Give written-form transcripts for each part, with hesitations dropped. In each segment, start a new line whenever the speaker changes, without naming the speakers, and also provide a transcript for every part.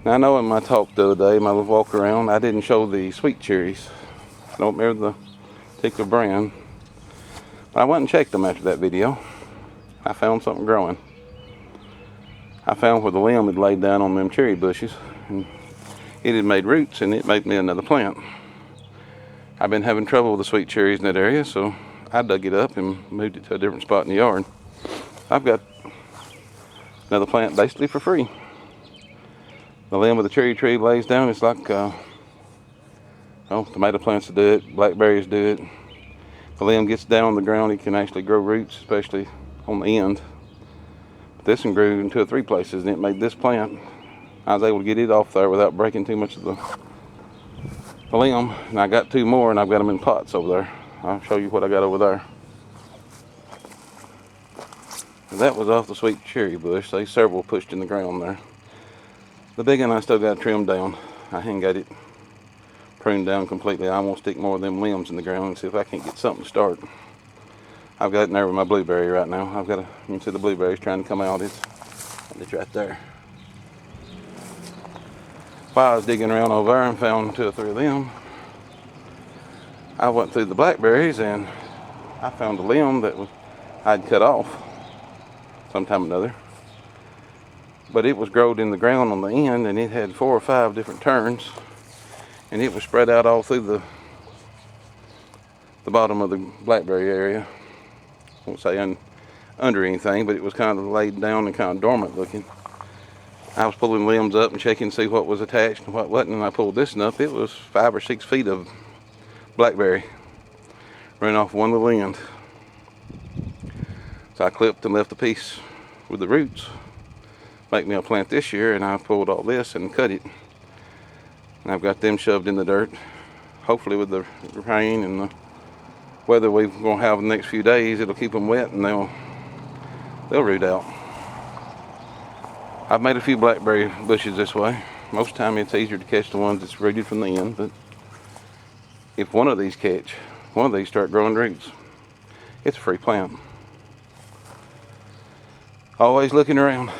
Now, I know in my talk the other day, my little walk around, I didn't show the sweet cherries. I don't remember the particular brand. But I went and checked them after that video. I found something growing. I found where the limb had laid down on them cherry bushes, and it had made roots, and it made me another plant. I've been having trouble with the sweet cherries in that area, so I dug it up and moved it to a different spot in the yard. I've got another plant basically for free. The limb of the cherry tree lays down. It's like, tomato plants do it, blackberries do it. The limb gets down on the ground, it can actually grow roots, especially on the end. But this one grew in 2 or 3 places, and it made this plant. I was able to get it off there without breaking too much of the limb. And I got 2 more, and I've got them in pots over there. I'll show you what I got over there. And that was off the sweet cherry bush. There's several pushed in the ground there. The big one I still got trimmed down. I ain't got it pruned down completely. I won't stick more of them limbs in the ground and see if I can't get something to start. I've got it in there with my blueberry right now. You can see the blueberries trying to come out. It's right there. While I was digging around over there and found 2 or 3 of them, I went through the blackberries and I found a limb that I'd cut off sometime or another. But it was growed in the ground on the end, and it had 4 or 5 different turns, and it was spread out all through the bottom of the blackberry area. I won't say under anything, but it was kind of laid down and kind of dormant looking. I was pulling limbs up and checking to see what was attached and what wasn't, and I pulled this one up. It was 5 or 6 feet of blackberry running off one little end. So I clipped and left a piece with the roots. Make me a plant this year, and I pulled all this and cut it, and I've got them shoved in the dirt. Hopefully with the rain and the weather we're going to have the next few days, it'll keep them wet and they'll root out. I've made a few blackberry bushes this way. Most of the time it's easier to catch the ones that's rooted from the end, but if one of these start growing roots, it's a free plant. Always looking around.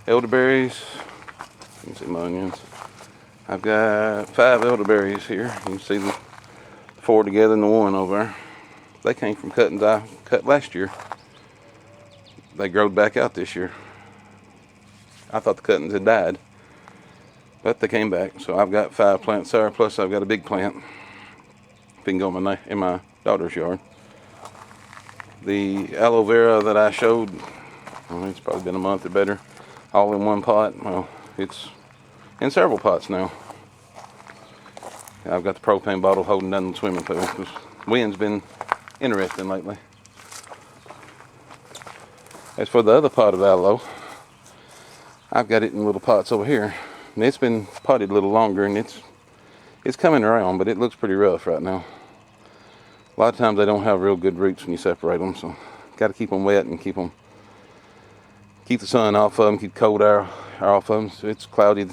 Elderberries, you can see my onions. I've got 5 elderberries here. You can see the 4 together and the 1 over there. They came from cuttings I cut last year. They growed back out this year. I thought the cuttings had died, but they came back. So I've got 5 plants there, plus I've got a big plant. Been going in my daughter's yard. The aloe vera that I showed, it's probably been a month or better. All in one pot. Well, it's in several pots now. I've got the propane bottle holding down the swimming pool because wind's been interesting lately. As for the other pot of aloe, I've got it in little pots over here, and it's been potted a little longer, and it's coming around, but it looks pretty rough right now. A lot of times they don't have real good roots when you separate them, so got to keep them wet and keep the sun off of them, keep cold air off of them. So it's cloudy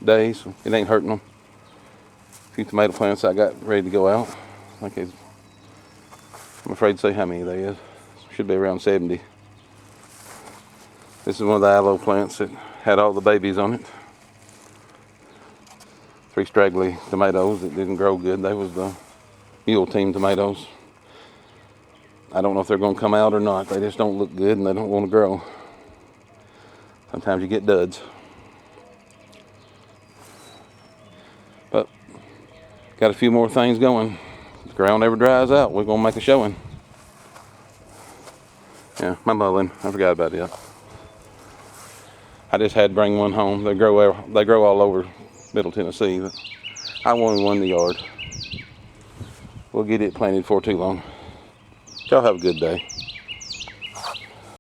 days, so it ain't hurting them. A few tomato plants I got ready to go out. I'm afraid to say how many there is. Should be around 70. This is one of the aloe plants that had all the babies on it. 3 straggly tomatoes that didn't grow good. They was the mule team tomatoes. I don't know if they're going to come out or not. They just don't look good and they don't want to grow. Sometimes you get duds. But got a few more things going. If the ground ever dries out, we're going to make a showing. Yeah, my mullein. I forgot about it. I just had to bring one home. They grow all over Middle Tennessee, but I wanted one in the yard. We'll get it planted for too long. Y'all have a good day.